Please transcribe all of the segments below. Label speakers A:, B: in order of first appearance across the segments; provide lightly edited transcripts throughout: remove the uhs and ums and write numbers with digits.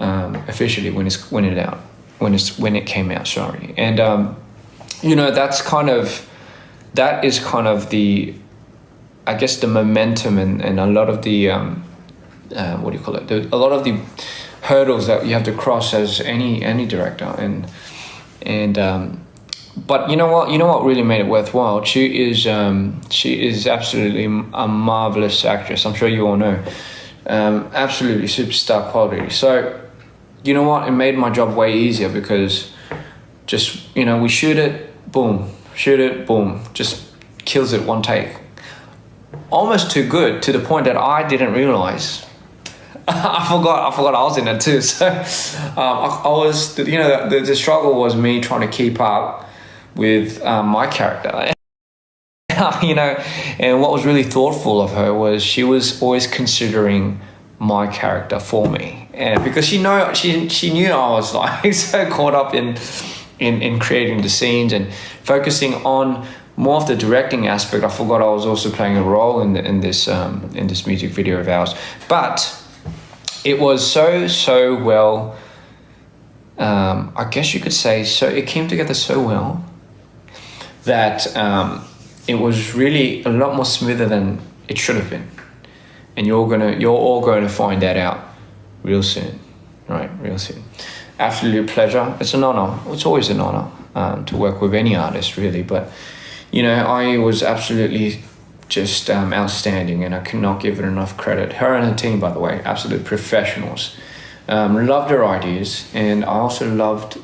A: officially when it came out. Sorry, and that is kind of the, I guess, the momentum and a lot of the what do you call it? A lot of the hurdles that you have to cross as any director, and but you know what really made it worthwhile? She is absolutely a marvelous actress. I'm sure you all know, absolutely superstar quality. So you know what? It made my job way easier because just we shoot it, boom, just kills it one take. Almost too good to the point that I didn't realize. I forgot I was in it too. So I was, the struggle was me trying to keep up with my character. And what was really thoughtful of her was she was always considering my character for me, and because she knew I was like so caught up in creating the scenes and focusing on more of the directing aspect. I forgot I was also playing a role in this music video of ours, but it was so well. I guess you could say so. It came together so well that it was really a lot more smoother than it should have been, and you're all going to find that out real soon, right? Real soon. Absolute pleasure. It's an honor. It's always an honor to work with any artist, really. But I was absolutely just outstanding, and I could not give it enough credit. Her and her team, by the way, absolute professionals. Loved her ideas, and I also loved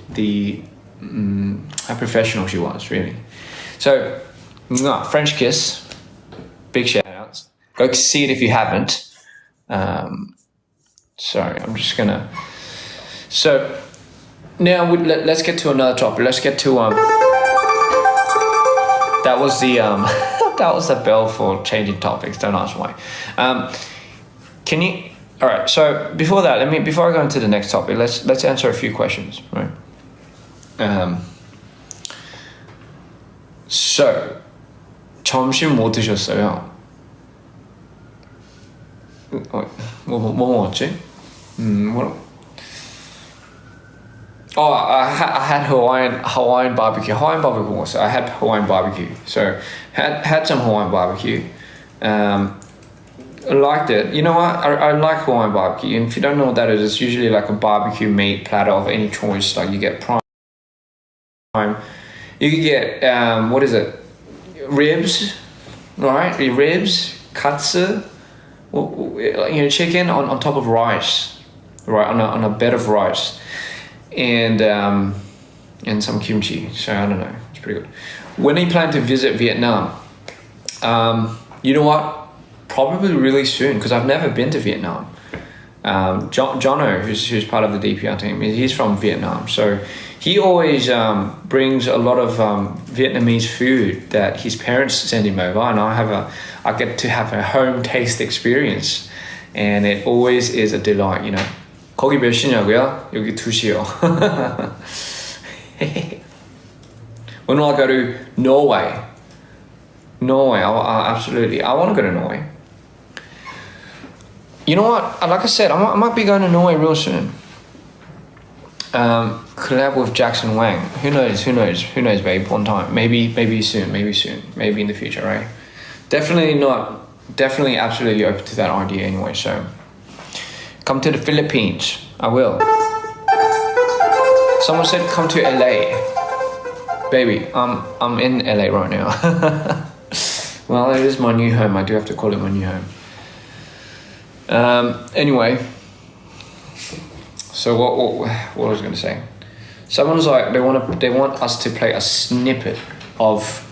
A: how professional she was, really. So, French Kiss, big shout outs. Go see it if you haven't. Sorry, I'm just gonna. So now let's get to another topic. Let's get to that was the that was the bell for changing topics. Don't ask why. Can you? All right. So before that, before I go into the next topic, let's answer a few questions, right? So 점심 뭐 드셨어요? 뭐 먹었지? Oh, I had Hawaiian barbecue. So I had Hawaiian barbecue. So had some Hawaiian barbecue. I liked it. You know what? I like Hawaiian barbecue. And if you don't know what that is, it's usually like a barbecue meat platter of any choice. Like you get prime. You can get what is it? Ribs, right? Ribs, katsu, chicken on top of rice, right? On a bed of rice. And some kimchi. So I don't know, it's pretty good. When are you planning to visit Vietnam? You know what? Probably really soon, because I've never been to Vietnam. Jono, who's part of the DPR team, he's from Vietnam. So he always brings a lot of Vietnamese food that his parents send him over, and I get to have a home taste experience, and it always is a delight. 거기 몇 시냐고요? 여기 2시요. When will I go to Norway? Norway, absolutely. I want to go to Norway. You know what? Like I said, I might be going to Norway real soon. Collab with Jackson Wang. Who knows, babe? One time. Maybe soon. Maybe in the future, right? Definitely absolutely open to that idea anyway, so. Come to the Philippines. I will. Someone said come to LA. Baby, I'm in LA right now. Well, it is my new home. I do have to call it my new home. Anyway. So what was I going to say? Someone's like they want us to play a snippet of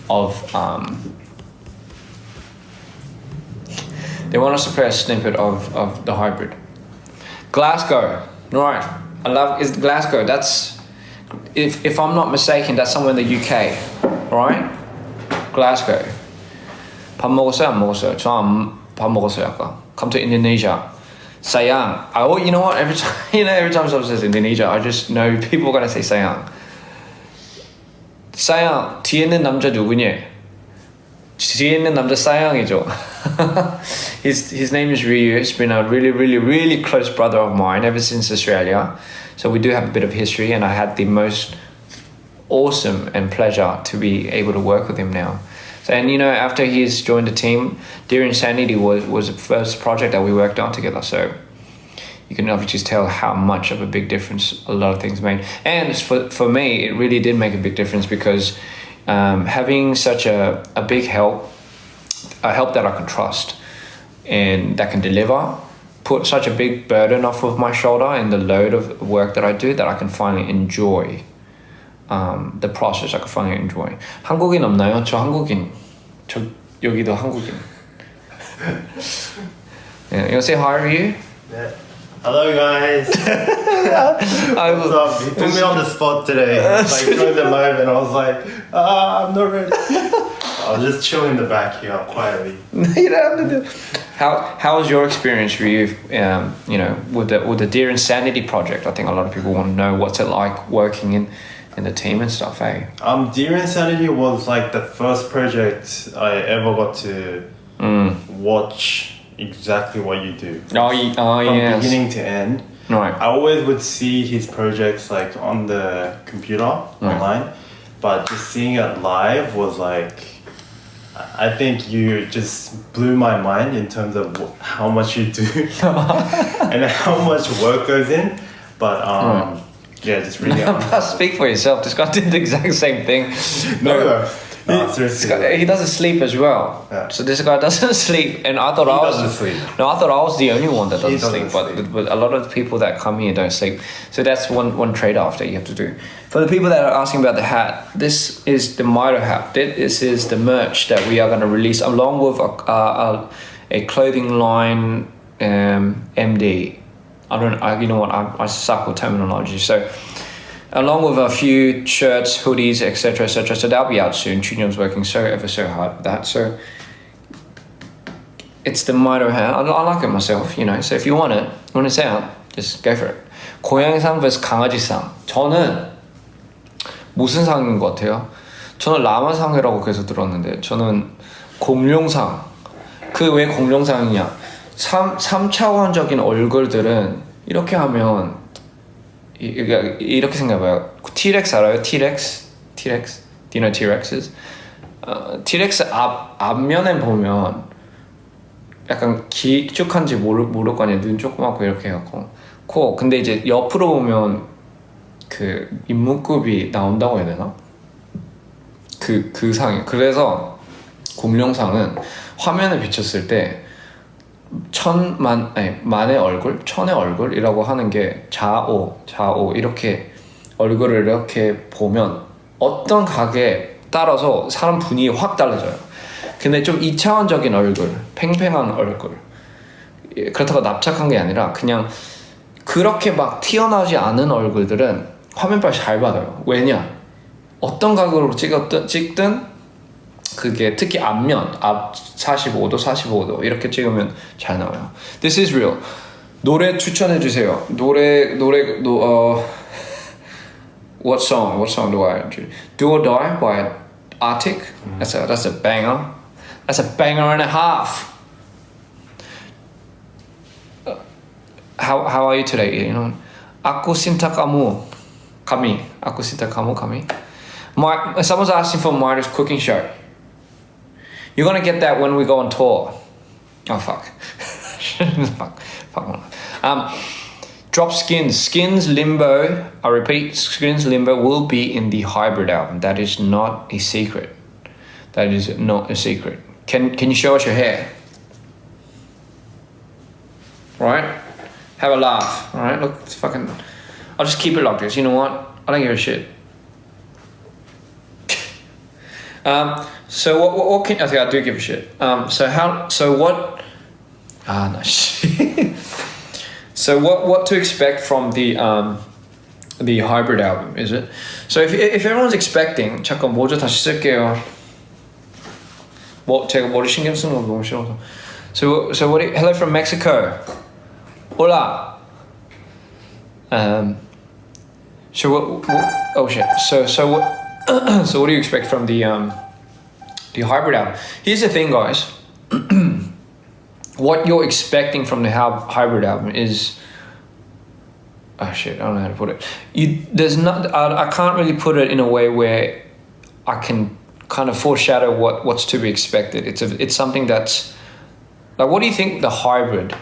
A: they want us to play a snippet of the hybrid. Glasgow, right? Is Glasgow. That's if I'm not mistaken, that's somewhere in the UK, right? Glasgow. 밥 먹었어요? 안 먹었어요? 밥 먹었어요 아까. Come to Indonesia. Sayang. You know what? Every time someone says Indonesia, I just know people are gonna say sayang. Sayang. 뒤에 있는 남자 누구냐? 뒤에 있는 남자 sayang이죠. His name is Ryu. He's been a really, really, really close brother of mine ever since Australia. So we do have a bit of history, and I had the most awesome and pleasure to be able to work with him now. So, and you know, after he's joined the team, Dear Insanity was the first project that we worked on together. So you can obviously tell how much of a big difference a lot of things made. And for me, it really did make a big difference because having such a big help, a help that I can trust and that can deliver, put such a big burden off of my shoulder and the load of work that I do, that I can finally enjoy the process. I can finally enjoy. 한국인 없나요? 저 한국인. 저 여기도 한국인. Yeah, you say hi to you?
B: Yeah. Hello guys. What's up? You put me on the spot today. Like during the live, and I was like, I'm not ready. I'll just chill in the back here quietly.
A: You don't have to do. How was your experience for you? You know, with the Dear Insanity project. I think a lot of people want to know what's it like working in the team and stuff. Eh?
B: Dear Insanity was like the first project I ever got to watch exactly what you do.
A: From yes.
B: Beginning to end.
A: Right.
B: I always would see his projects like on the computer online, but just seeing it live was like, I think you just blew my mind in terms of how much you do and how much work goes in. But yeah, just really.
A: Speak for yourself. This guy did the exact same thing.
B: No, seriously.
A: He doesn't sleep as well.
B: Yeah.
A: So this guy doesn't sleep, and I thought
B: doesn't sleep.
A: No, I thought I was the only one that doesn't sleep.
B: sleep.
A: But a lot of the people that come here don't sleep. So that's one trade-off that you have to do. For the people that are asking about the hat, this is the Mito hat. This is the merch that we are going to release along with a clothing line MD. You know what? I suck with terminology. So along with a few shirts, hoodies, etc., etc. So that'll be out soon. Chunyon's working ever so hard with that. So it's the Mito hat. I like it myself, you know. So if you want it, when it's out, just go for it. 고양이상 vs 강아지상. 저는 무슨 상인 것 같아요? 저는 라마상이라고 계속 들었는데 저는 공룡상. 그 왜 공룡상이냐? 3차원적인 얼굴들은 이렇게 하면 이렇게 생각해봐요. T-Rex 알아요? T-Rex? Do you know T-Rexes? T-Rex 앞면에 보면 약간 길쭉한지 모를 거 아니에요. 눈 조그맣고 이렇게 해갖고 코. 근데 이제 옆으로 보면 그 인문급이 나온다고 해야 되나? 그 상이. 그래서 공룡상은 화면에 비쳤을 때 만의 얼굴, 천의 얼굴이라고 하는 게 좌오 이렇게 얼굴을 이렇게 보면 어떤 각에 따라서 사람 분위기 확 달라져요. 근데 좀 2차원적인 얼굴, 팽팽한 얼굴, 그렇다고 납작한 게 아니라 그냥 그렇게 막 튀어나오지 않은 얼굴들은 화면빨 잘 받아요. 왜냐? 어떤 각으로 찍든 그게 특히 앞면, 앞 45도 이렇게 찍으면 잘 나와요. This is real. 노래 추천해 주세요. What song do I do? Do or Die by Arctic. That's a banger. That's a banger and a half. How are you today? You know, Aku Cinta Kamu, Kami. Aku Cinta Kamu, Kami. Someone's asking for Mito's cooking show. You're gonna get that when we go on tour. Oh fuck. fuck. Drop Skins Limbo. I repeat, Skins Limbo will be in the hybrid album. That is not a secret. Can you show us your hair? Right? Have a laugh. Alright, look, it's fucking. I'll just keep it like this. You know what? I don't give a shit. So what can I think I do give a shit. No shit. So what to expect from the hybrid album, is it? So if everyone's expecting, 잠깐 모자 다시 쓸게요. 제가 머리 신경 쓰는 거 너무 싫어서. So hello from Mexico. Hola. So what oh shit. So what so what do you expect from the hybrid album? Here's the thing, guys. what you're expecting from the hybrid album is. Oh shit! I don't know how to put it. There's not. I can't really put it in a way where I can kind of foreshadow what's to be expected. It's something that's like, what do you think the hybrid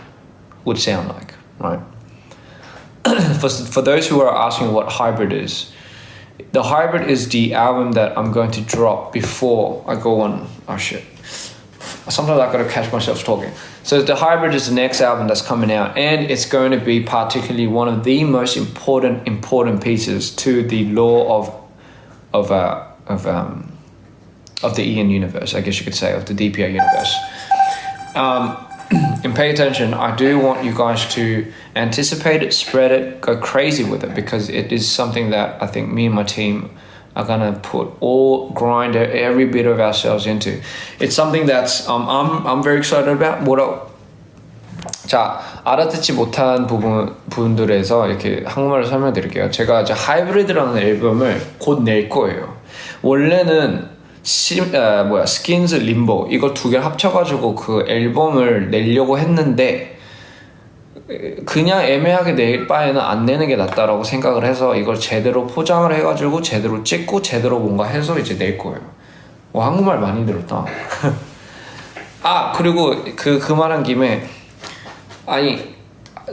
A: would sound like, right? For those who are asking what hybrid is, the hybrid is the album that I'm going to drop before I go on. Oh shit! Sometimes I gotta catch myself talking. So the hybrid is the next album that's coming out, and it's going to be particularly one of the most important pieces to the law of the Ian universe, I guess you could say, of the DPA universe. And pay attention, I do want you guys to anticipate it, spread it, go crazy with it, because it is something that I think me and my team are gonna grind every bit of ourselves into. It's something that's I'm very excited about. 자, 알아듣지 못한 부분들에서 이렇게 한국말로 설명드릴게요. 제가 이제 하이브리드라는 앨범을 곧 낼 거예요. 원래는 스킨즈 림보 이거 두 개를 합쳐가지고 그 앨범을 내려고 했는데 그냥 애매하게 낼 바에는 안 내는 게 낫다라고 생각을 해서 이걸 제대로 포장을 해가지고 제대로 찍고 제대로 뭔가 해서 이제 낼 거예요. 와, 한국말 많이 들었다. 아, 그리고 그 말한 김에, 아니,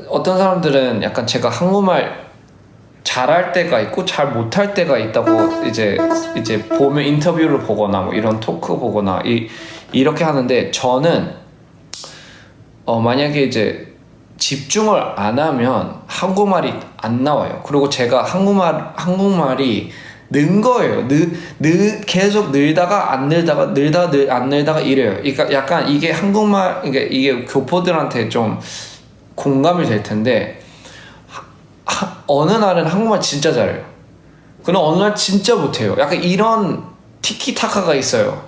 A: 어떤 사람들은 약간 제가 한국말 잘할 때가 있고 잘 못할 때가 있다고 이제 보면 인터뷰를 보거나 뭐 이런 토크 보거나 이렇게 하는데, 저는 만약에 이제 집중을 안 하면 한국말이 안 나와요. 그리고 제가 한국말이 는 거예요. 계속 늘다가 안 늘다가 안 늘다가 이래요. 그러니까 약간 이게 한국말, 이게 교포들한테 좀 공감이 될 텐데, 어느 날은 한국말 진짜 잘해요. 그럼 어느 날 진짜 못해요. 약간 이런 티키타카가 있어요.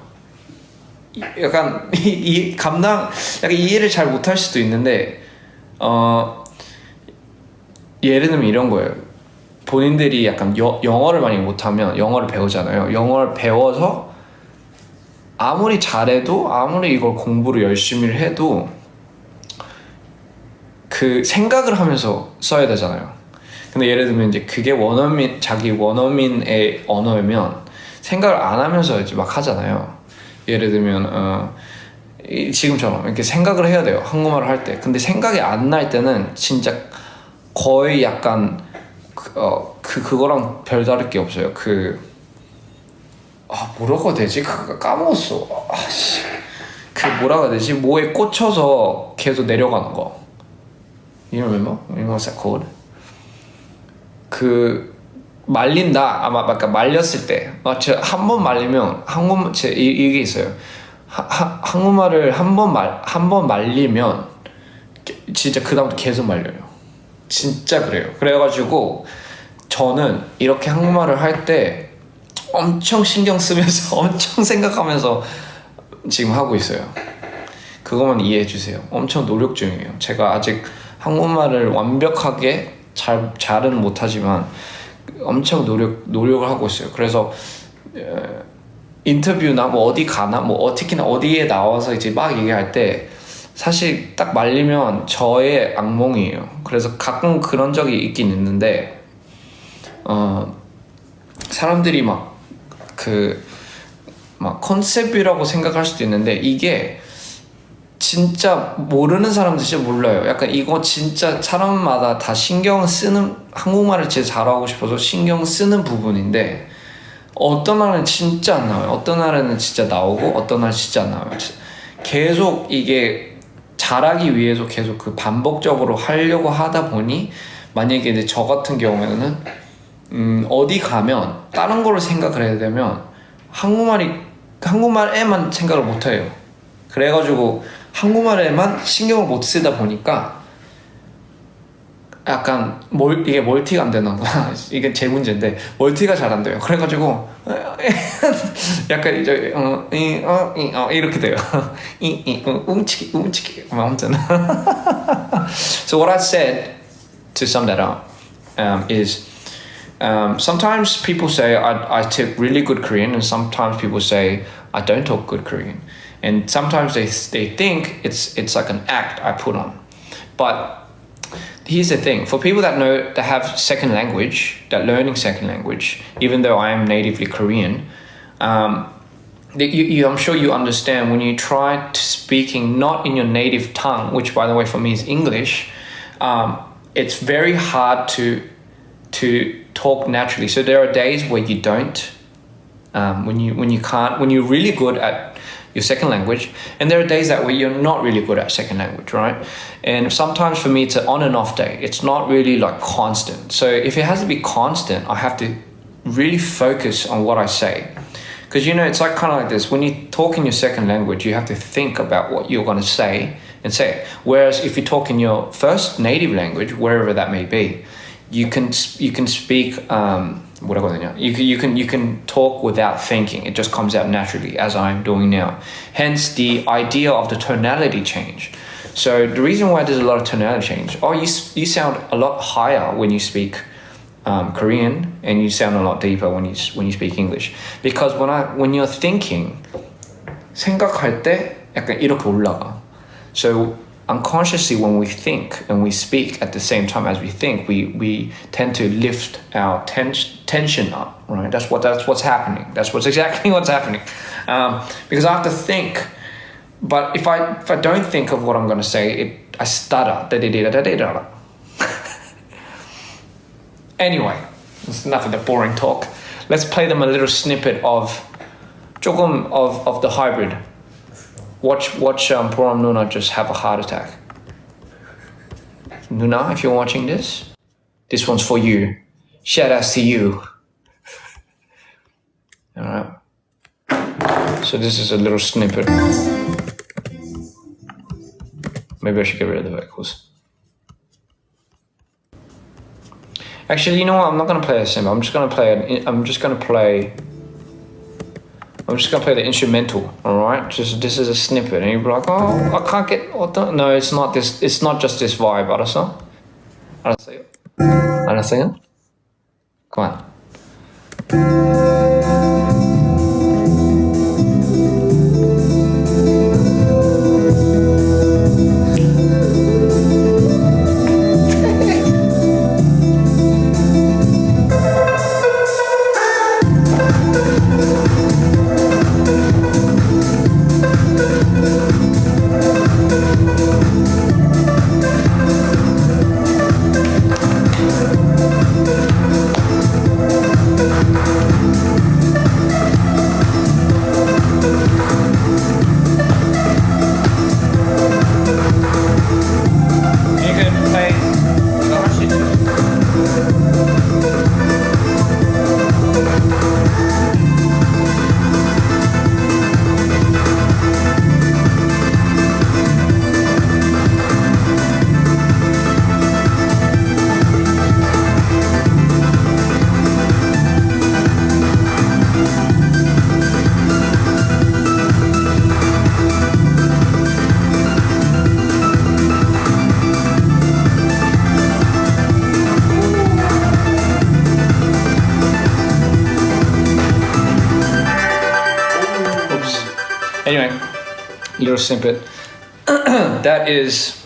A: 약간 약간 이해를 잘 못할 수도 있는데, 예를 들면 이런 거예요. 본인들이 약간 영어를 많이 못하면 영어를 배우잖아요. 영어를 배워서 아무리 잘해도, 아무리 이걸 공부를 열심히 해도 그 생각을 하면서 써야 되잖아요. 근데 예를 들면 이제 그게 자기 원어민의 언어면 생각을 안 하면서 이제 막 하잖아요. 예를 들면 지금처럼 이렇게 생각을 해야 돼요, 한국말을 할 때. 근데 생각이 안 날 때는 진짜 거의 약간 그거랑 별다를 게 없어요. 뭐라고 해야 되지? 그거 까먹었어. 뭐라고 해야 되지? 뭐에 꽂혀서 계속 내려가는 거. You remember? What's that called? 말린다. 아까 말렸을 때. 한 번 말리면 이게 있어요. 한국말을 한 번 말리면 진짜 그 다음부터 계속 말려요. 진짜 그래요. 그래가지고 저는 이렇게 한국말을 할 때 엄청 신경 쓰면서 엄청 생각하면서 지금 하고 있어요. 그것만 이해해 주세요. 엄청 노력 중이에요. 제가 아직 한국말을 완벽하게 잘은 못하지만 엄청 노력을 하고 있어요. 그래서 인터뷰나 뭐 어디 가나 뭐 특히나 어디에 나와서 이제 막 얘기할 때 사실 딱 말리면 저의 악몽이에요. 그래서 가끔 그런 적이 있긴 있는데, 사람들이 막 컨셉이라고 생각할 수도 있는데, 이게 진짜 모르는 사람들 진짜 몰라요. 약간 이거 진짜 사람마다 다 신경 쓰는, 한국말을 진짜 잘하고 싶어서 신경 쓰는 부분인데, 어떤 날은 진짜 안 나와요. 어떤 날에는 진짜 나오고 어떤 날 진짜 안 나와요. 계속 이게 잘하기 위해서 계속 반복적으로 하려고 하다 보니, 만약에 이제 저 같은 경우에는 어디 가면 다른 거를 생각을 해야 되면 한국말에만 생각을 못 해요. 그래가지고 한국말에만 신경을 못 쓰다 보니까 약간 이게 멀티가 안 되나 봐. 이게 제 문제인데 멀티가 잘 안 돼요. 그래가지고 약간 이제 이렇게 돼요. 움치기 아무튼. So what I said, to sum that up, is sometimes people say I speak really good Korean, and sometimes people say I don't talk good Korean. and sometimes they think it's like an act I put on. But here's the thing: for people that have second language, that learning second language, even though I am natively Korean, I'm sure you understand when you try to speaking not in your native tongue, which by the way for me is English. It's very hard to talk naturally. So there are days where you don't, when you can't, when you're really good at your second language, and there are days that where you're not really good at second language, right? And sometimes for me it's an on and off day. It's not really like constant. So if it has to be constant, I have to really focus on what I say. Because it's like kind of like this, when you talk in your second language, you have to think about what you're going to say and say it. Whereas if you talk in your first native language, wherever that may be, you can speak, you can talk without thinking. It just comes out naturally, as I'm doing now. Hence the idea of the tonality change. So the reason why there's a lot of tonality change, you sound a lot higher when you speak Korean, and you sound a lot deeper when you speak English. Because when you're thinking, 생각할 때 약간 이렇게 올라가. So unconsciously, when we think and we speak at the same time as we think, we tend to lift our tension up, right? That's what's happening. That's exactly what's happening. Because I have to think. But if I don't think of what I'm going to say, I stutter. Anyway, it's enough of the boring talk. Let's play them a little snippet of 조금 of the hybrid. Watch Poram Nuna just have a heart attack. Nuna, if you're watching this one's for you. Shout out to you. All right. So this is a little snippet. Maybe I should get rid of the vocals. Actually, you know what? I'm not gonna play a snippet. I'm just gonna play the instrumental. All right. This is a snippet, and you'll be like, oh, I can't get. No, it's not this. It's not just this vibe. 알았어요? Come on. Anyway, little snippet. That is.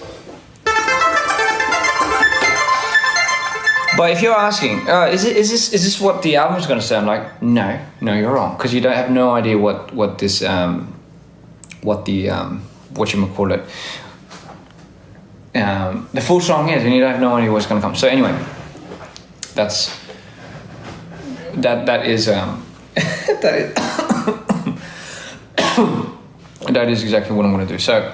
A: But if you're asking, is this what the album's going to sound like? No, you're wrong, because you don't have no idea what the full song is, and you don't have no idea what's going to come. So anyway, that is that is exactly what I'm going to do. So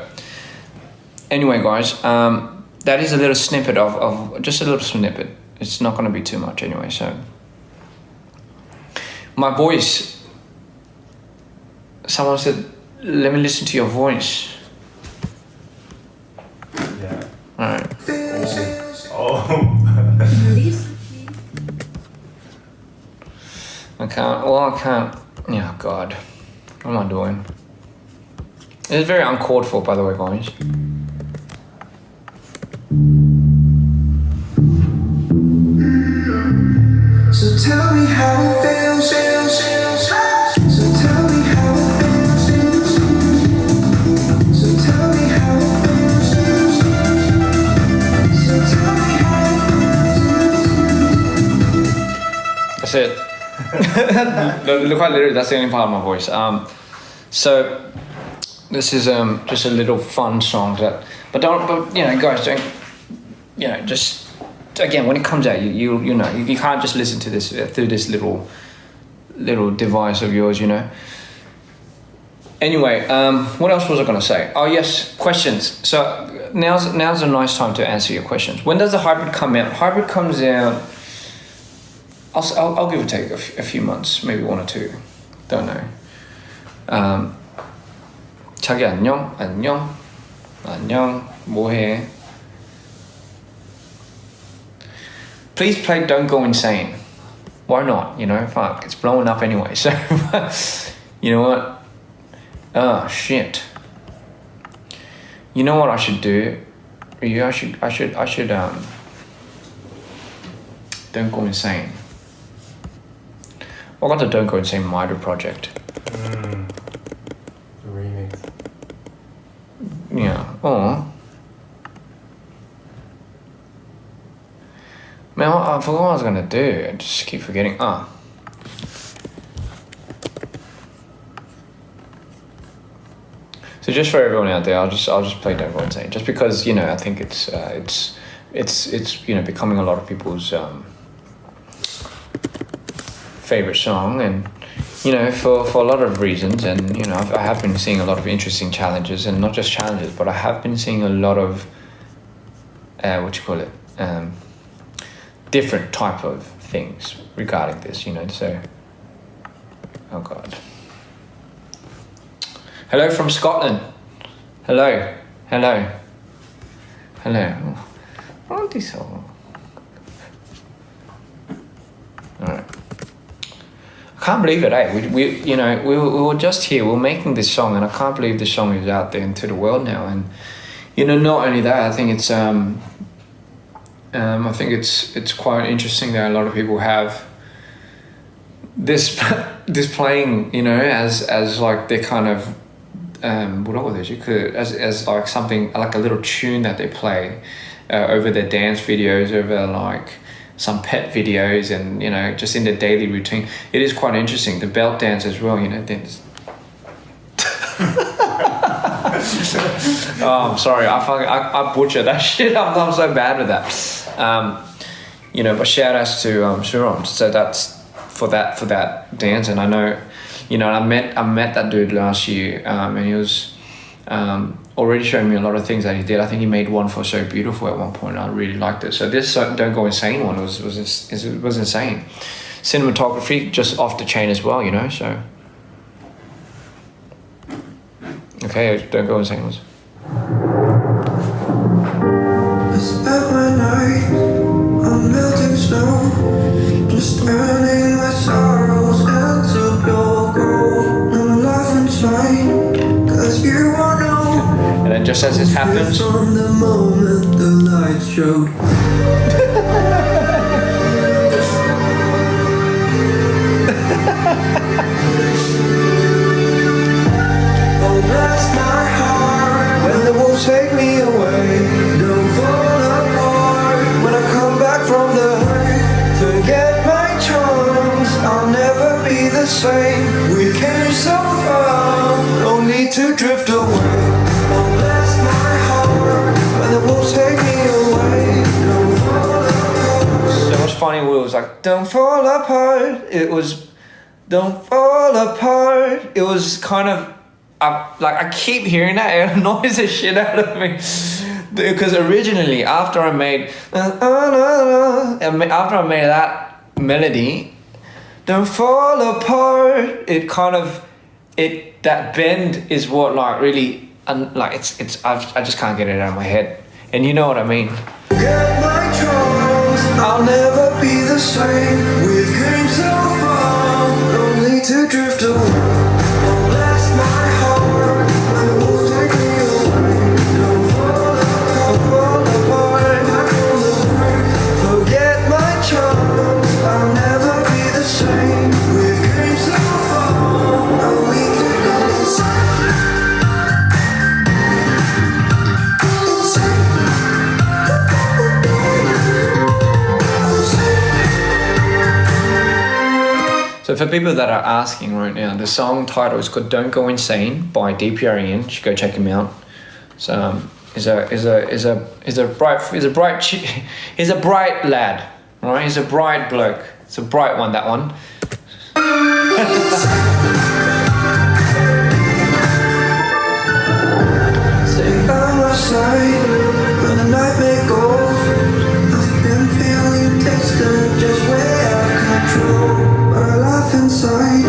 A: anyway, guys, that is a little snippet of just a little snippet. It's not going to be too much anyway. So my voice, someone said, let me listen to your voice.
B: Yeah.
A: All right.
B: Oh.
A: I can't. Yeah, God. What am I doing? It's very uncalled for, by the way, guys.
C: So tell me how it feels. So tell me how it feels.
A: That's it. Quite literally, that's the only part of my voice. So this is just a little fun song that, but guys, don't, just again when it comes out, you can't just listen to this through this little device of yours, Anyway, what else was I gonna say? Oh yes, questions. So now's a nice time to answer your questions. When does the hybrid come out? Hybrid comes out. I'll give or take a few months, maybe 1 or 2. Don't know. 자기 안녕. 뭐해? Please play Don't Go Insane. Why not? Fuck, it's blowing up anyway. So, you know what? Oh shit. You know what I should do? I should Don't Go Insane. I got the Don't Go Insane Mido project.
B: The remix.
A: Yeah. Oh. Man, I forgot what I was gonna do. I just keep forgetting. So just for everyone out there, I'll just play Don't Go Insane, just because I think it's becoming a lot of people's favorite song, and for a lot of reasons, and I have been seeing a lot of interesting challenges, and not just challenges, but I have been seeing a lot of different type of things regarding this, so oh god. Hello from Scotland. Hello. Aren't these so? Alright. I can't believe it, eh? We were just here, we're making this song, and I can't believe this song is out there into the world now. And not only that, I think it's it's quite interesting that a lot of people have this playing, as like their kind of as like something like a little tune that they play over their dance videos, over like some pet videos, and just in their daily routine. It is quite interesting. The belt dance as well, Oh, I'm sorry. I butchered that shit. I'm so bad with that. But shout outs to Suron. So that's for that dance. And I know, I met that dude last year, and he was already showing me a lot of things that he did. I think he made one for So Beautiful at one point. I really liked it. So this Don't Go Insane one was insane. Cinematography just off the chain as well, so. Okay, Don't Go Insane was.
C: I spent my night on melting snow, just turning my sorrows into pure gold. I'm laughing inside, 'cause you won't know.
A: And then just as this happens,
C: From the moment the lights showed. Oh, bless my heart when the wolves take me away. Don't fall apart when I come back from the hurt. Forget my charms, I'll never be the same. We came so far, no need to drift away. Oh, bless my heart when the wolves take me away. Don't fall apart.
A: so much funny. It was like, don't fall apart. It was, don't fall apart. It was kind of, I keep hearing that. It annoys the shit out of me. Because originally, after I made that melody, don't fall apart. It kind of, that bend is what like really, I just can't get it out of my head. And you know what I mean.
C: Get my charms, I'll never be the same. We came so far, only to drift away. Oh, bless my heart, when the wolves take me away. Don't fall apart, back from the hurt. Forget my charms, I'll never be the same. We came so far, only to go insane.
A: for people that are asking right now, the song title is called "Don't Go Insane" by DPREN. You should go check him out. So he's a bright lad, right? He's a bright bloke. It's a bright one, that one.
C: Stay by my side when the nightmare goes. I've been feeling distant, just way out of control. But I laugh inside,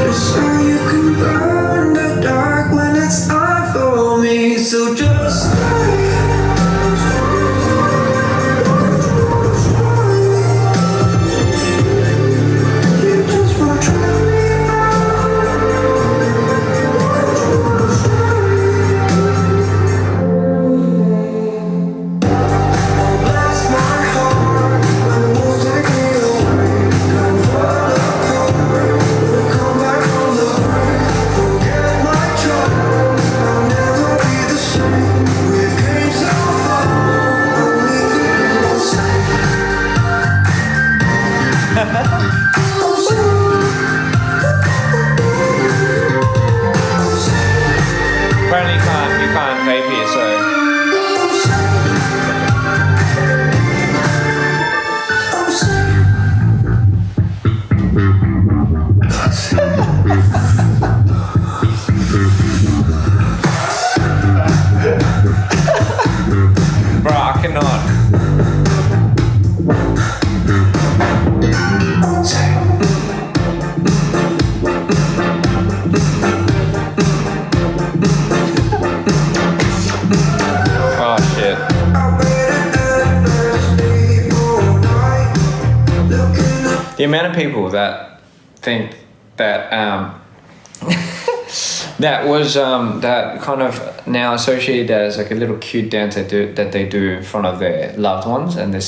C: just so you can burn the dark when it's time for me. So just stay. You just wanna try me bless my heart, and won't take me away. Come fall apart, come back from the brink. Forget my troubles, I'll never be the same. We've came so far, only to go insane.
A: Apparently you can't vape here, so bro, I cannot. Oh shit. The amount of people that think that that was that kind of now associated as like a little cute dance that they do in front of their loved ones, and I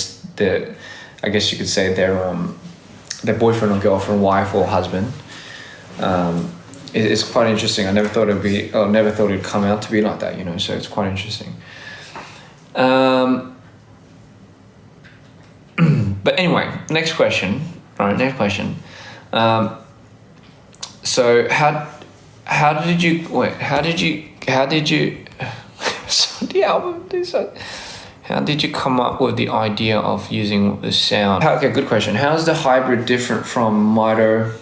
A: guess you could say their boyfriend or girlfriend, wife or husband. It's quite interesting. I never thought it'd come out to be like that, you know. So it's quite interesting. But anyway, next question. All right, next question. So how did you so the album how did you come up with the idea of using the sound? Okay, good question. How is the hybrid different from Mito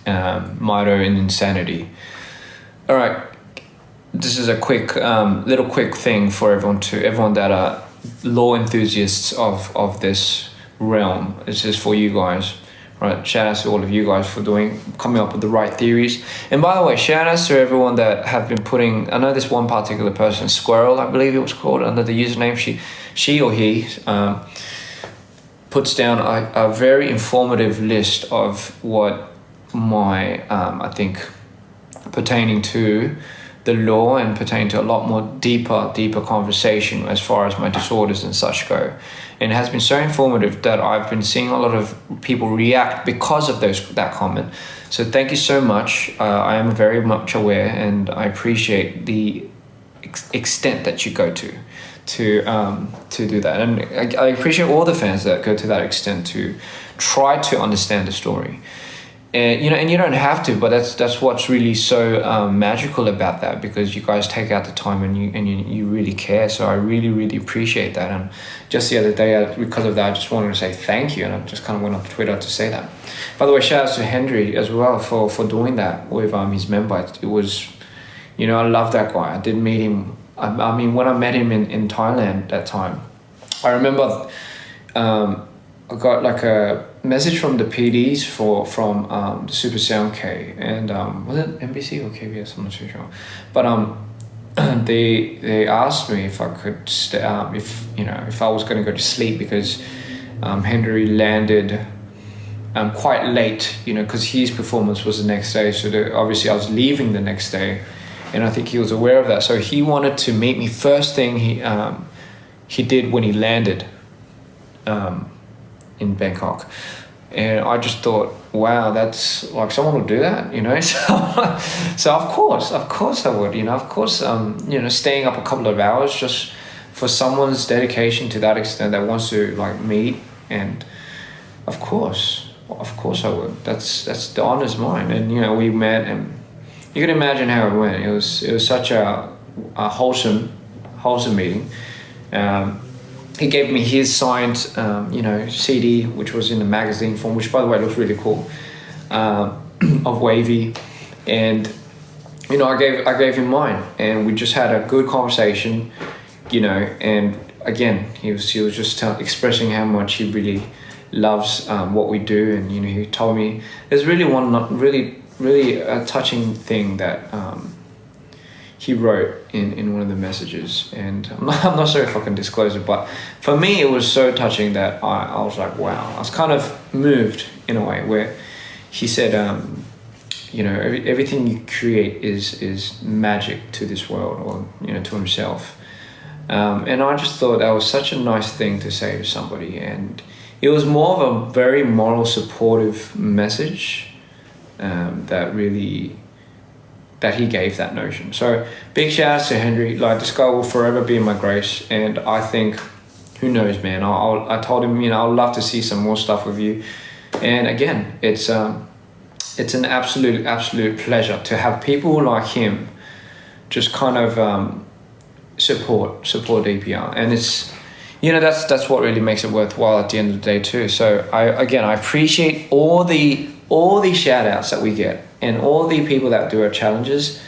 A: and Insanity? All right, this is a quick little quick thing for everyone that are law enthusiasts of this realm. This is for you guys, right? Shout out to all of you guys for coming up with the right theories. And by the way, shout out to everyone that have been putting, I know this one particular person, Squirrel, I believe it was called, under the username, she or he puts down a very informative list of what my I think pertaining to the law and pertaining to a lot more deeper conversation as far as my disorders and such go. And it has been so informative that I've been seeing a lot of people react because of that comment. So thank you so much. I am very much aware, and I appreciate the extent that you go to do that. And I appreciate all the fans that go to that extent to try to understand the story. And you don't have to, but that's what's really so magical about that, because you guys take out the time and you really care. So I really appreciate that. And just the other day, because of that, I just wanted to say thank you, and I just kind of went on Twitter to say that. By the way, shout out to Henry as well for doing that with his member. It was, I love that guy. I did meet him. I mean, when I met him in Thailand that time, I remember I got like a message from the PDs from the Super Sound K, and was it NBC or KBS? I'm not too sure, but they asked me if I could stay, if I was going to go to sleep, because Henry landed quite late, because his performance was the next day. So obviously I was leaving the next day, and I think he was aware of that. So he wanted to meet me first thing he did when he landed in Bangkok. And I just thought, wow, that's like, someone would do that, So of course I would, of course, staying up a couple of hours just for someone's dedication to that extent that wants to like meet. And of course, Well, of course I would. That's the honor's mine. And you know, we met, and you can imagine how it went. It was such a wholesome meeting. He gave me his signed CD, which was in the magazine form, which by the way looks really cool, of Wavy, and you know, I gave him mine, and we just had a good conversation, you know. And again, he was just expressing how much he really loves what we do. And you know, he told me there's really really a touching thing that he wrote in one of the messages, and I'm not sure if I can disclose it, but for me it was so touching that I was like, wow. I was kind of moved in a way, where he said, you know, everything you create is magic to this world, or you know, to himself. And I just thought that was such a nice thing to say to somebody, and it was more of a very moral, supportive message that he gave that notion. So big shout out to Henry. Like, this guy will forever be in my grace, and I think, who knows, man. I told him, you know, I'd love to see some more stuff with you. And again, it's an absolute pleasure to have people like him just kind of support DPR. And it's, you know, that's what really makes it worthwhile at the end of the day too. So I appreciate all the shout outs that we get, and all the people that do our challenges.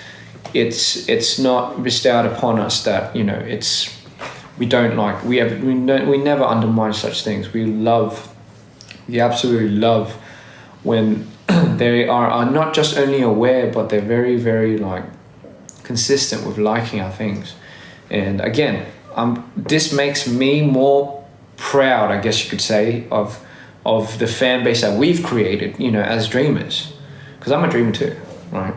A: It's not bestowed upon us that, you know, we never undermine such things. We absolutely love when they are not just only aware, but they're very, very like consistent with liking our things. And again, this makes me more proud, I guess you could say, of the fan base that we've created, you know, as dreamers. Because I'm a dreamer too, right?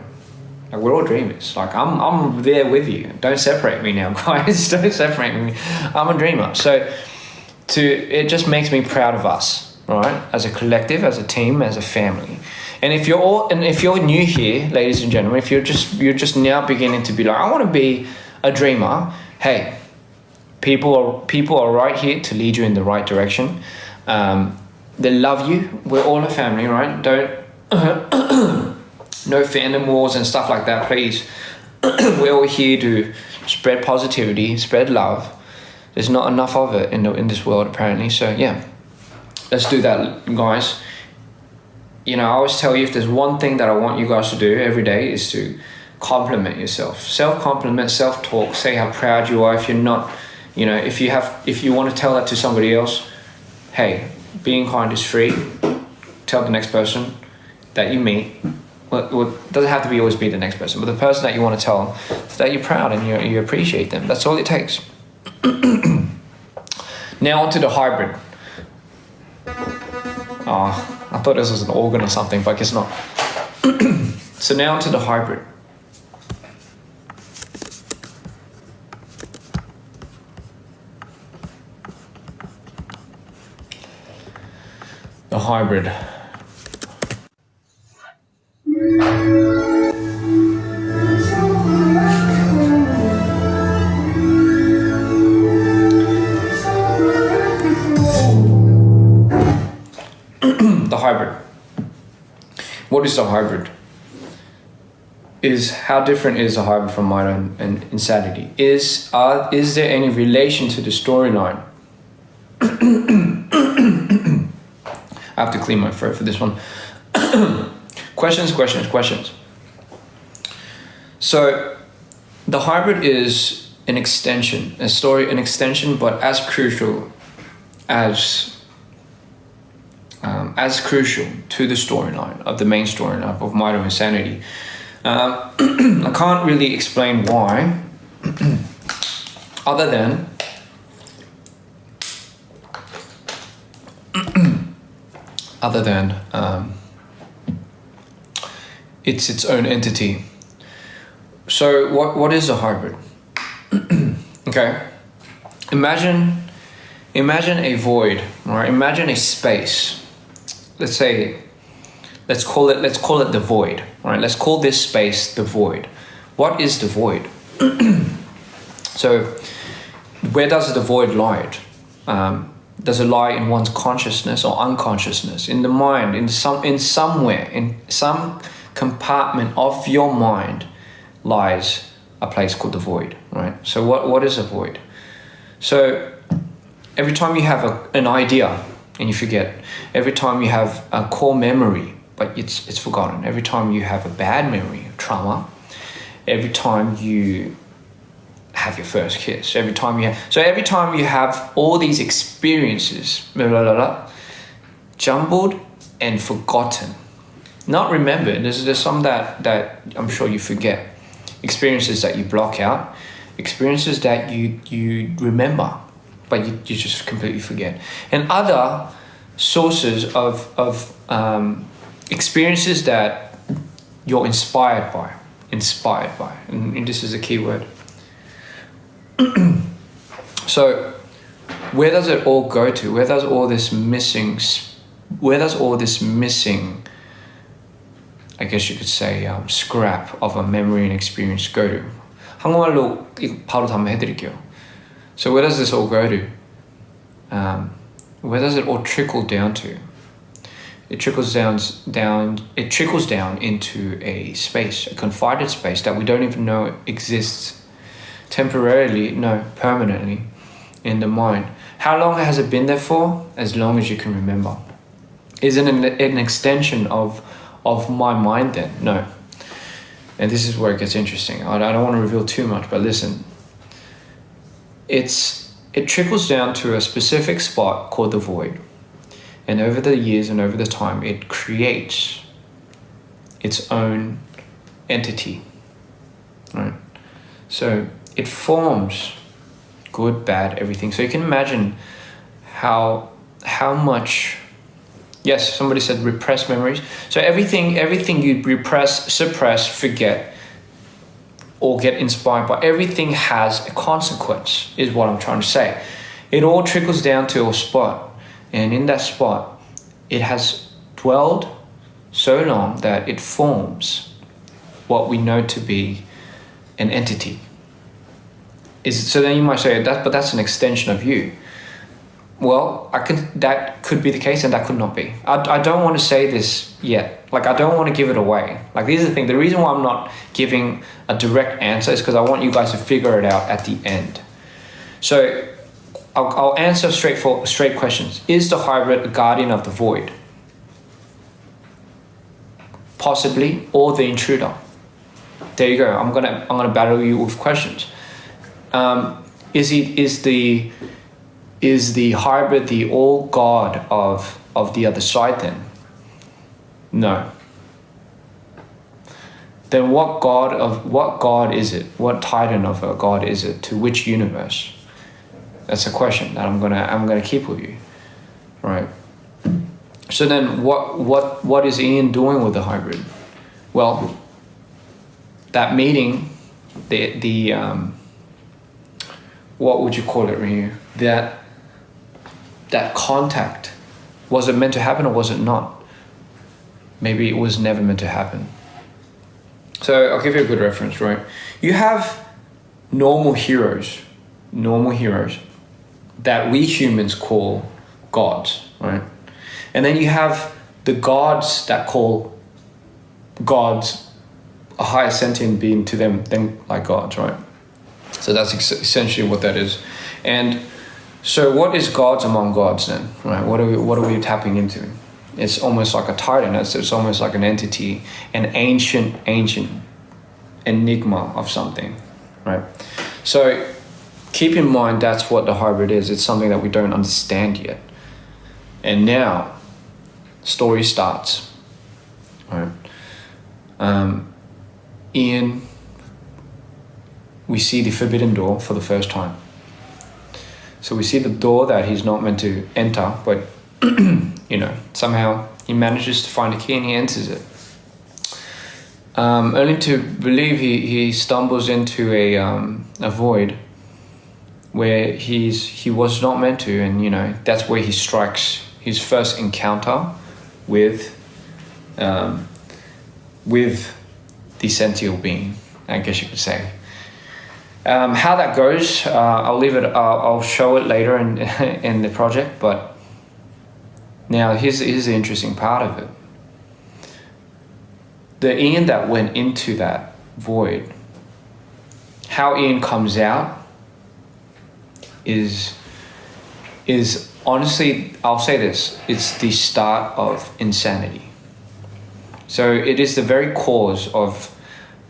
A: Like, we're all dreamers. Like, I'm there with you. Don't separate me now, guys. Don't separate me. I'm a dreamer. So it just makes me proud of us, right? As a collective, as a team, as a family. And if you're new here, ladies and gentlemen, if you're just now beginning to be like, I want to be a dreamer, hey, people are right here to lead you in the right direction. They love you. We're all a family, right? Don't no fandom wars and stuff like that, please. We're all here to spread positivity, spread love. There's not enough of it in this world, apparently. So yeah, let's do that, guys. You know, I always tell you, if there's one thing that I want you guys to do every day, is to compliment yourself. Self-compliment, self-talk, say how proud you are. If you're not, you know, if you want to tell that to somebody else, hey, being kind is free. Tell the next person that you meet. Well, it doesn't have to always be the next person, but the person that you want to tell that you're proud and you appreciate them. That's all it takes. Now onto the hybrid. Oh, I thought this was an organ or something, but I guess not. So now onto the hybrid. The hybrid. The hybrid. What is the hybrid? How different is a hybrid from Mito and Insanity? Is there any relation to the storyline? I have to clear my throat for this one. Questions. So the hybrid is an extension, an extension, but as crucial to the storyline of the main storyline of Mito Insanity. I can't really explain why, other than it's its own entity. So what is a hybrid? Okay, imagine a void, right? Imagine a space. Let's call it the void, all right? Let's call this space the void. What is the void? So where does the void lie? does it lie in one's consciousness or unconsciousness, in the mind, in somewhere, in some compartment of your mind lies a place called the void, right? So what is a void? So every time you have an idea and you forget, every time you have a core memory but it's forgotten, every time you have a bad memory, trauma, every time you have your first kiss, every time you have all these experiences, jumbled and forgotten, not remembered. There's some that I'm sure you forget, experiences that you block out, experiences that you remember but you just completely forget, and other sources of experiences that you're inspired by, and this is a key word. So where does it all go to? Where does all this missing, I guess you could say, scrap of a memory and experience go to? 한국말로 이거 바로 답해드릴게요. So where does this all go to? Where does it all trickle down to? It trickles down into a space, a confided space that we don't even know exists temporarily, no, permanently in the mind. How long has it been there for? As long as you can remember. Is it an extension of my mind then? No. And this is where it gets interesting. I don't want to reveal too much, but listen. It trickles down to a specific spot called the void. And over the years and over the time, it creates its own entity, right? So it forms good, bad, everything. So you can imagine how much, yes, somebody said repressed memories. So everything you repress, suppress, forget, or get inspired by, everything has a consequence, is what I'm trying to say. It all trickles down to a spot. And in that spot, it has dwelled so long that it forms what we know to be an entity. So then you might say, but that's an extension of you. Well, that could be the case and that could not be. I don't want to say this yet. Like, I don't want to give it away. Like, these are the things. The reason why I'm not giving a direct answer is because I want you guys to figure it out at the end. So I'll answer straight questions. Is the hybrid a guardian of the void? Possibly, or the intruder. There you go. I'm gonna battle you with questions. Is the hybrid the all god of the other side then? No. Then what god is it? What titan of a god is it? To which universe? That's a question that I'm gonna keep with you, right? So then, what is Ian doing with the hybrid? Well, that meeting, the what would you call it, Ryu? That contact, was it meant to happen or was it not? Maybe it was never meant to happen. So I'll give you a good reference, right? You have normal heroes that we humans call gods, right? And then you have the gods that call gods a higher sentient being to them than like gods, right? So that's essentially what that is. And so what is gods among gods then, right? What are we tapping into? It's almost like a titan. It's almost like an entity, an ancient enigma of something, right? So keep in mind that's what the hybrid is. It's something that we don't understand yet. And now, story starts, right? Ian, we see the forbidden door for the first time. So we see the door that he's not meant to enter, but somehow he manages to find a key and he enters it. Only to believe he stumbles into a void where he was not meant to, and that's where he strikes his first encounter with the sentient being, I guess you could say. How that goes, I'll leave it. I'll show it later in in the project. But now here's the interesting part of it. The Ian that went into that void, how Ian comes out is honestly, I'll say this, it's the start of insanity. So it is the very cause of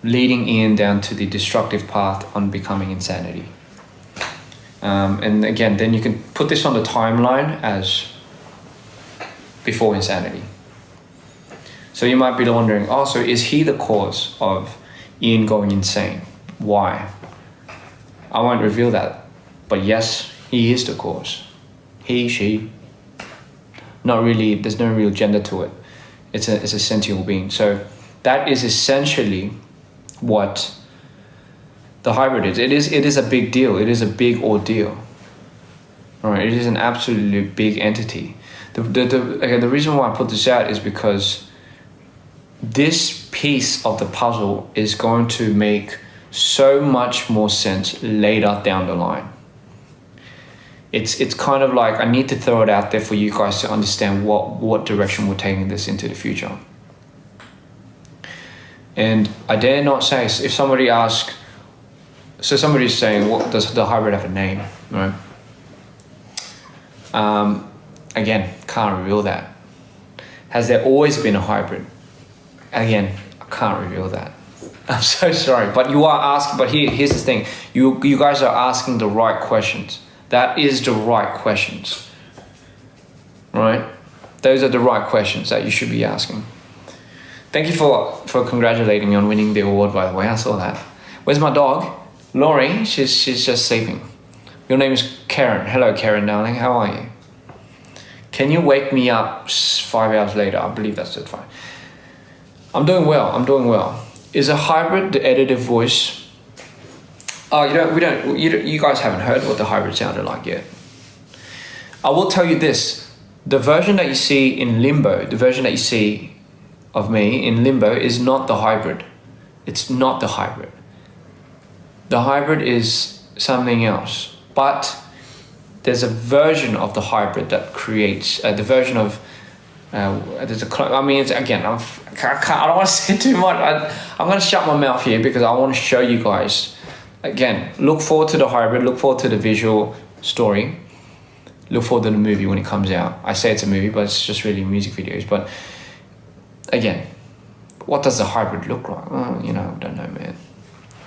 A: leading Ian down to the destructive path on becoming insanity. And again, then you can put this on the timeline as before insanity. So you might be wondering, oh, so is he the cause of Ian going insane? Why? I won't reveal that. But yes, he is the cause. He, she. Not really, there's no real gender to it. It's a sentient being. So that is essentially what the hybrid is. It is a big deal. It is a big ordeal. All right, it is an absolutely big entity. The reason why I put this out is because this piece of the puzzle is going to make so much more sense later down the line. It's kind of like I need to throw it out there for you guys to understand what direction we're taking this into the future. And I dare not say, if somebody asks, so somebody's saying, what does the hybrid have a name, right? Again, can't reveal that. Has there always been a hybrid? Again, I can't reveal that. I'm so sorry, but you are asking, but here's the thing. You guys are asking the right questions. That is the right questions, right? Those are the right questions that you should be asking. Thank you for congratulating me on winning the award, by the way. I saw that. Where's my dog? Laurie, she's just sleeping. Your name is Karen. Hello, Karen, darling. How are you? Can you wake me up 5 hours later? I believe that's it, fine. I'm doing well. Is a hybrid the edited voice? Oh, you guys haven't heard what the hybrid sounded like yet. I will tell you this. The version that you see in Limbo, the version that you see of me in Limbo is not the hybrid. It's not the hybrid. The hybrid is something else. But there's a version of the hybrid that creates, the version of, there's a, I mean, it's, again, I don't want to say too much. I'm going to shut my mouth here because I want to show you guys. Again, look forward to the hybrid, look forward to the visual story, look forward to the movie when it comes out. I say it's a movie, but it's just really music videos. But again, what does the hybrid look like? Oh, I don't know, man.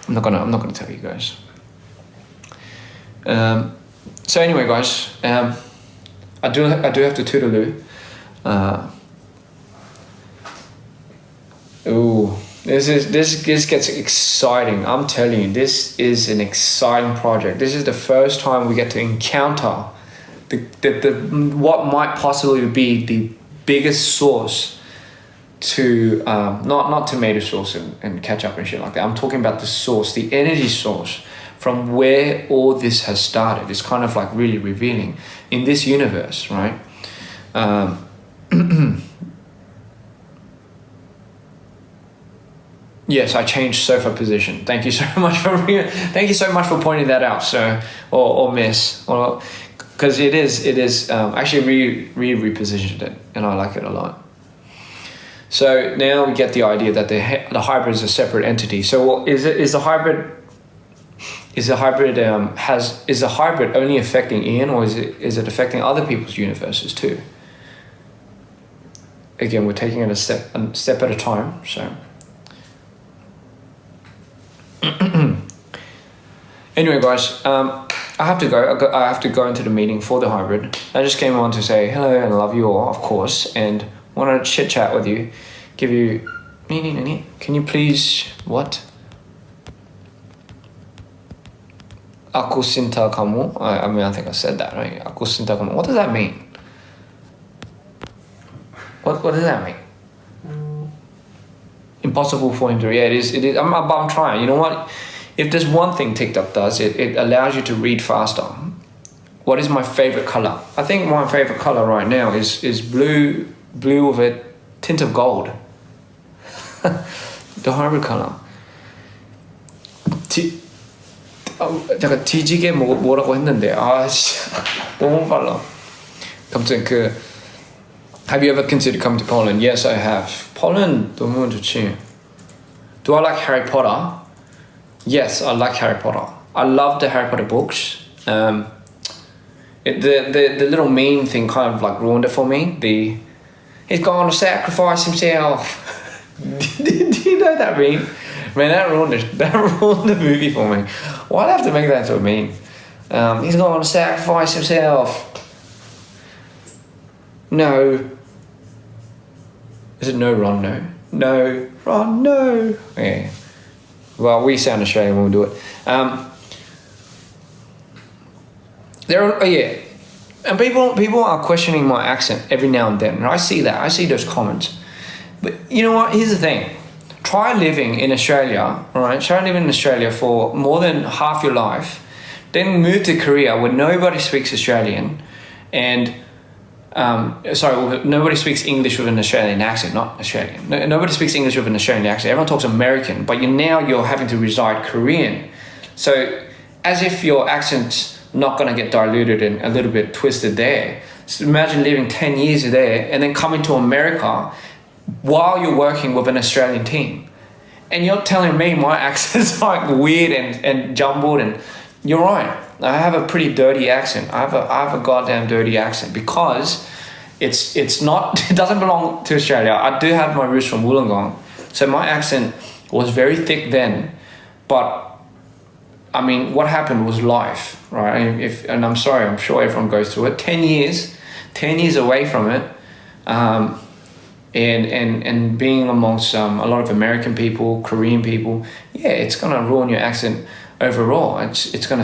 A: I'm not gonna tell you guys. So anyway, guys, I do have to toodaloo. This gets exciting. I'm telling you, this is an exciting project. This is the first time we get to encounter the what might possibly be the biggest source to not tomato sauce and ketchup and shit like that. I'm talking about the source, the energy source from where all this has started. It's kind of like really revealing in this universe, right? Yes, I changed sofa position. Thank you so much for pointing that out, sir, or miss, or because it is actually repositioned it, and I like it a lot. So now we get the idea that the hybrid is a separate entity. So what is the hybrid only affecting Ian, or is it affecting other people's universes too? Again, we're taking it a step at a time. So anyway, guys, I have to go. I have to go into the meeting for the hybrid. I just came on to say hello and love you all, of course, and want to chit chat with you. Give you. Can you please what? Aku cinta kamu. I mean, I think I said that, right? Aku cinta kamu. What does that mean? What does that mean? Impossible for him to. Yeah, it is. I'm trying. You know what? If there's one thing TikTok does, it allows you to read faster. What is my favorite color? I think my favorite color right now is blue with a tint of gold. The hybrid color. 잠깐 뒤지게 뭐라고 했는데 아씨 너무 빨라. 아무튼 Have you ever considered coming to Poland? Yes, I have. Poland 너무 좋지. Do I like Harry Potter? Yes, I like Harry Potter. I love the Harry Potter books. The little meme thing kind of like ruined it for me. He's going to sacrifice himself. Do you know that meme? Man, that ruined it. That ruined the movie for me. Why'd I have to make that into a meme? He's going to sacrifice himself. No. Is it no, Ron, no? No, Ron, no. Yeah. Well, we sound Australian when we do it. And people are questioning my accent every now and then. And I see that. I see those comments. But you know what? Here's the thing. Try living in Australia, all right? Try living in Australia for more than half your life. Then move to Korea where nobody speaks Australian. And, nobody speaks English with an Australian accent, not Australian. Nobody speaks English with an Australian accent. Everyone talks American, but you're having to reside Korean. So as if your accent's not going to get diluted and a little bit twisted there. So imagine living 10 years there and then coming to America while you're working with an Australian team. And you're telling me my accent's like weird and jumbled, and you're right. I have a pretty dirty accent. I have a goddamn dirty accent because it doesn't belong to Australia. I do have my roots from Wollongong. So my accent was very thick then, but I mean, what happened was life, right? And I'm sorry, I'm sure everyone goes through it. 10 years away from it, and being amongst a lot of American people, Korean people, yeah, it's gonna ruin your accent overall. You're gonna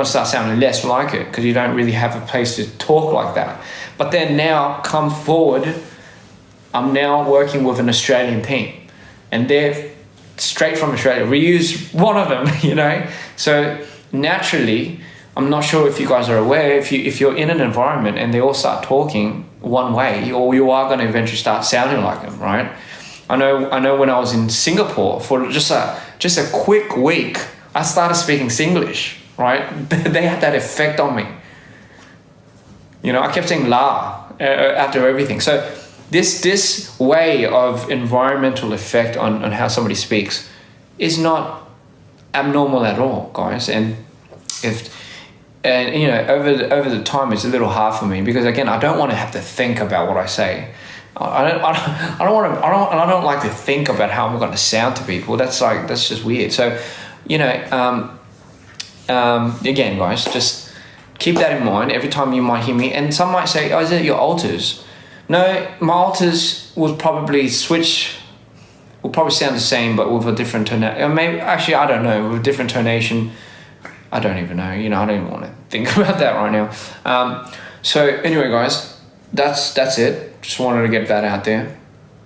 A: start sounding less like it because you don't really have a place to talk like that. But then now, come forward, I'm now working with an Australian team, and they're straight from Australia. We use one of them, you know. So naturally, I'm not sure if you guys are aware, if you're in an environment and they all start talking one way, or you are going to eventually start sounding like them, right? I know when I was in Singapore for just a quick week, I started speaking Singlish, right? They had that effect on me. You know, I kept saying la after everything. So this way of environmental effect on how somebody speaks is not abnormal at all, guys. And you know, over the time, it's a little hard for me because again, I don't want to have to think about what I say. I don't like to think about how I'm going to sound to people. That's just weird. So, you know, again, guys, just keep that in mind every time you might hear me. And some might say, "Oh, is it your alters?" No, my alters will probably sound the same, but with a different tonation. Maybe actually, I don't know, with a different tonation. I don't even know. You know, I don't even want to think about that right now. So anyway, guys, that's it. Just wanted to get that out there.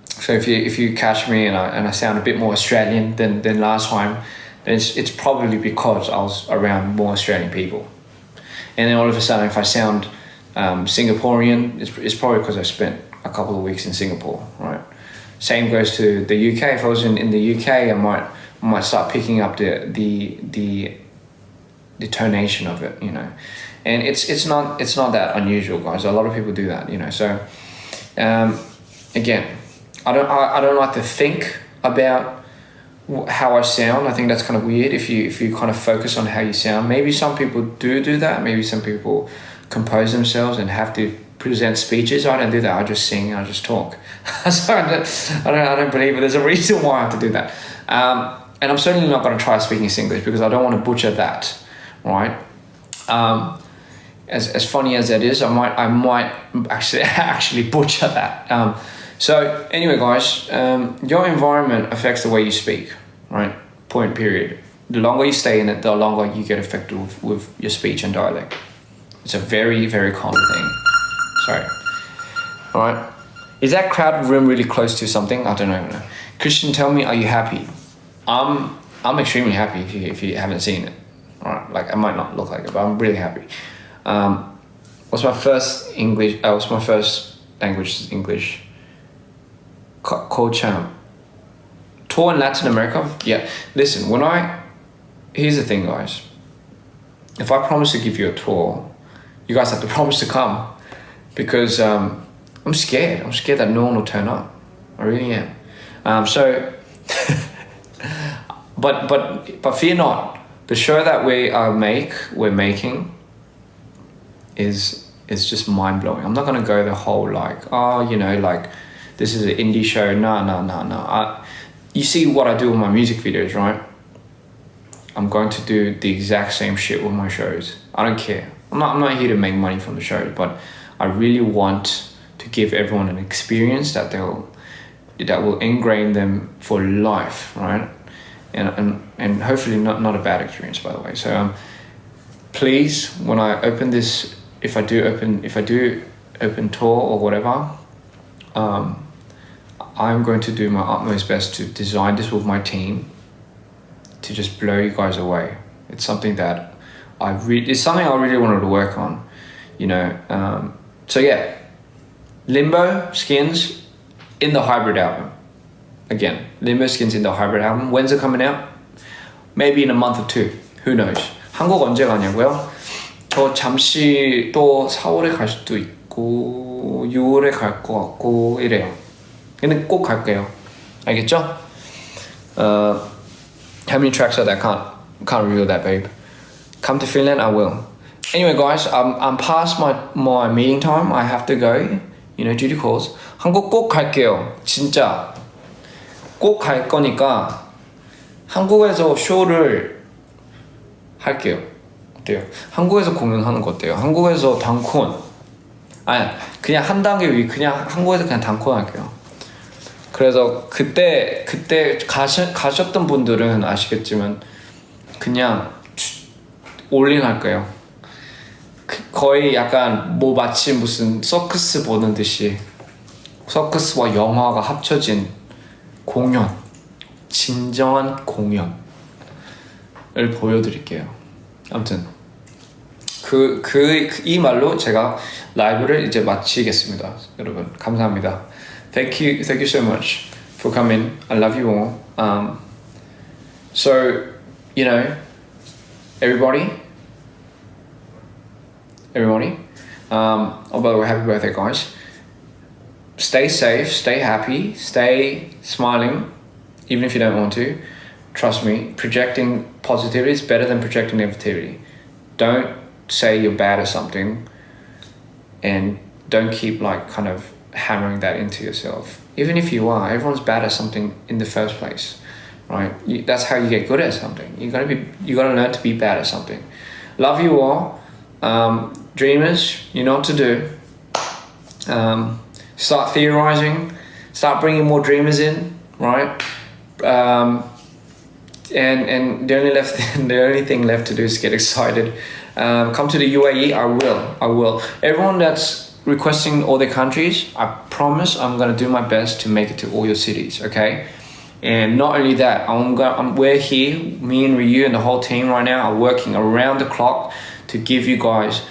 A: So if you catch me and I sound a bit more Australian than last time, then it's probably because I was around more Australian people. And then all of a sudden, if I sound Singaporean, it's probably because I spent a couple of weeks in Singapore, right? Same goes to the UK. If I was in the UK, I might start picking up the tonation of it, you know. And it's not that unusual, guys. A lot of people do that, you know. So again, I don't like to think about how I sound. I think that's kind of weird if you kind of focus on how you sound. Maybe some people do that. Maybe some people compose themselves and have to present speeches. I don't do that. I just sing. I just talk. So I don't believe it. There's a reason why I have to do that. And I'm certainly not going to try speaking Singlish because I don't want to butcher that, right? As funny as that is, I might actually butcher that. So anyway, guys, your environment affects the way you speak, right? Point period. The longer you stay in it, the longer you get affected with your speech and dialect. It's a very, very common thing. Sorry. All right. Is that crowded room really close to something? I don't know. Christian, tell me, are you happy? I'm extremely happy if you haven't seen it. All right. Like, I might not look like it, but I'm really happy. What's my first English? What's my first language? Is English. Co-champ. Tour in Latin America? Yeah. Listen, when I here's the thing, guys. If I promise to give you a tour, you guys have to promise to come, because I'm scared. I'm scared that no one will turn up. I really am. But fear not. The show that we're making is just mind blowing. I'm not gonna go the whole like, oh, you know, like this is an indie show. No. You see what I do with my music videos, right? I'm going to do the exact same shit with my shows. I don't care. I'm not here to make money from the shows, but I really want to give everyone an experience that will ingrain them for life, right? And hopefully not a bad experience, by the way. So please, when I open this, if I do open tour or whatever, I'm going to do my utmost best to design this with my team to just blow you guys away. It's something that it's something I really wanted to work on, you know. So yeah, Limbo Skins in the hybrid album. Again, Limbo Skins in the hybrid album. When's it coming out? Maybe in a month or two. Who knows? 한국 언제 가냐고요? 저 잠시 또 4월에 갈 수도 있고 6월에 갈 것 같고 이래요. 근데 꼭 갈게요. 알겠죠? How many tracks are there? Can't reveal that, babe. Come to Finland, I will. Anyway, guys, I'm past my meeting time. I have to go. You know, duty calls. 한국 꼭 갈게요. 진짜 꼭 갈 거니까 한국에서 쇼를 할게요. 어때요? 한국에서 공연하는 거 어때요? 한국에서 단콘. 아니, 그냥 한 단계 위, 그냥 한국에서 그냥 단콘 할게요. 그래서 그때 가셨던 분들은 아시겠지만 그냥 올린 할 거예요. 거의 약간 뭐 마치 무슨 서커스 보는 듯이 서커스와 영화가 합쳐진 공연, 진정한 공연을 보여드릴게요. 아무튼 이 말로 제가 라이브를 이제 마치겠습니다. 여러분 감사합니다. Thank you so much for coming. I love you all. So, you know, everybody. Oh, by the way, happy birthday, guys. Stay safe, stay happy, stay smiling, even if you don't want to. Trust me, projecting positivity is better than projecting negativity. Don't say you're bad at something and don't keep like kind of hammering that into yourself. Even if you are, everyone's bad at something in the first place, right? That's how you get good at something. You gotta learn to be bad at something. Love you all. Dreamers, you know what to do. Start theorizing, start bringing more dreamers in, right? And the only thing left to do is get excited. Come to the UAE. I will. Everyone that's requesting all their countries, I promise I'm gonna do my best to make it to all your cities, okay? And not only that, we're here, me and Ryu and the whole team right now are working around the clock to give you guys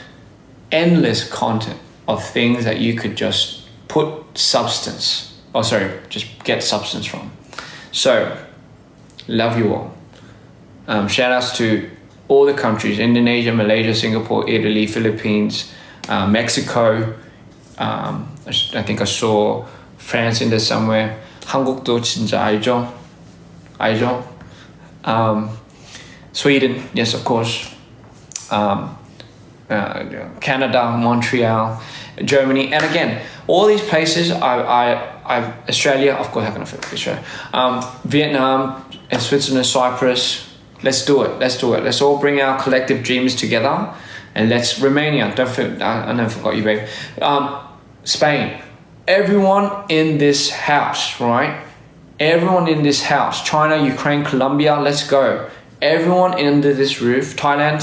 A: endless content of things that you could just just get substance from. So, love you all. Shout outs to all the countries: Indonesia, Malaysia, Singapore, Italy, Philippines, Mexico. I think I saw France in there somewhere. 한국도 진짜 알죠? Sweden, yes, of course. Canada, Montreal, Germany, and again, all these places. Australia, of course. How can I forget Australia? Vietnam and Switzerland, Cyprus. Let's do it. Let's all bring our collective dreams together, and let's Romania. I never forgot you, babe. Spain. Everyone in this house, right? Everyone in this house. China, Ukraine, Colombia. Let's go. Everyone under this roof. Thailand.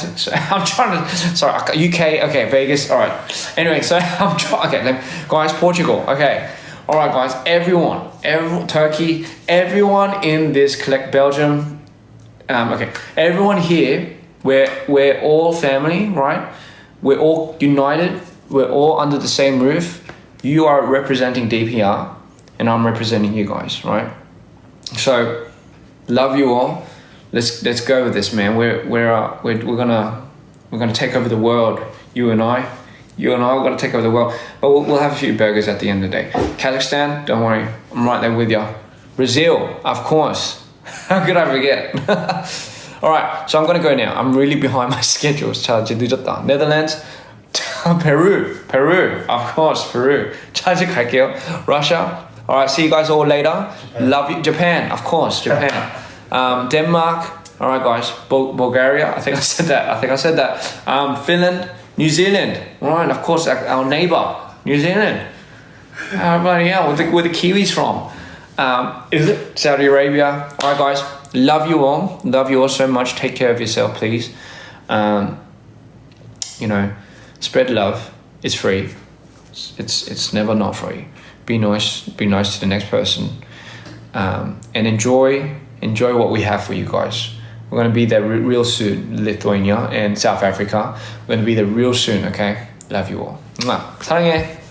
A: UK. Okay, Vegas. All right. Anyway, so I'm trying. Okay, guys, Portugal. Okay. All right, guys. Everyone, Turkey. Everyone in this Belgium. Okay. Everyone here. We're all family, right? We're all united. We're all under the same roof. You are representing DPR, and I'm representing you guys, right? So, love you all. let's go with this, man. We're gonna take over the world. You and I are gonna take over the world. But we'll have a few burgers at the end of the day. Kazakhstan, don't worry, I'm right there with you. Brazil, of course. How could I forget? All right, so I'm gonna go now. I'm really behind my schedule. 자, 이제 늦었다. Netherlands, Peru, of course, Peru. 자, 이제 갈게요. Russia. All right, see you guys all later. Love you. Japan, of course, Japan. Denmark. All right, guys. Bulgaria. I think I said that. Finland, New Zealand. All right, of course, our neighbor, New Zealand. Bloody hell, where the Kiwis from? Is it Saudi Arabia? All right, guys. Love you all so much. Take care of yourself, please. You know, spread love. It's free. It's never not free. Be nice to the next person, and enjoy what we have for you guys. We're gonna be there real soon, Lithuania and South Africa. We're gonna be there real soon, okay? Love you all. 사랑해.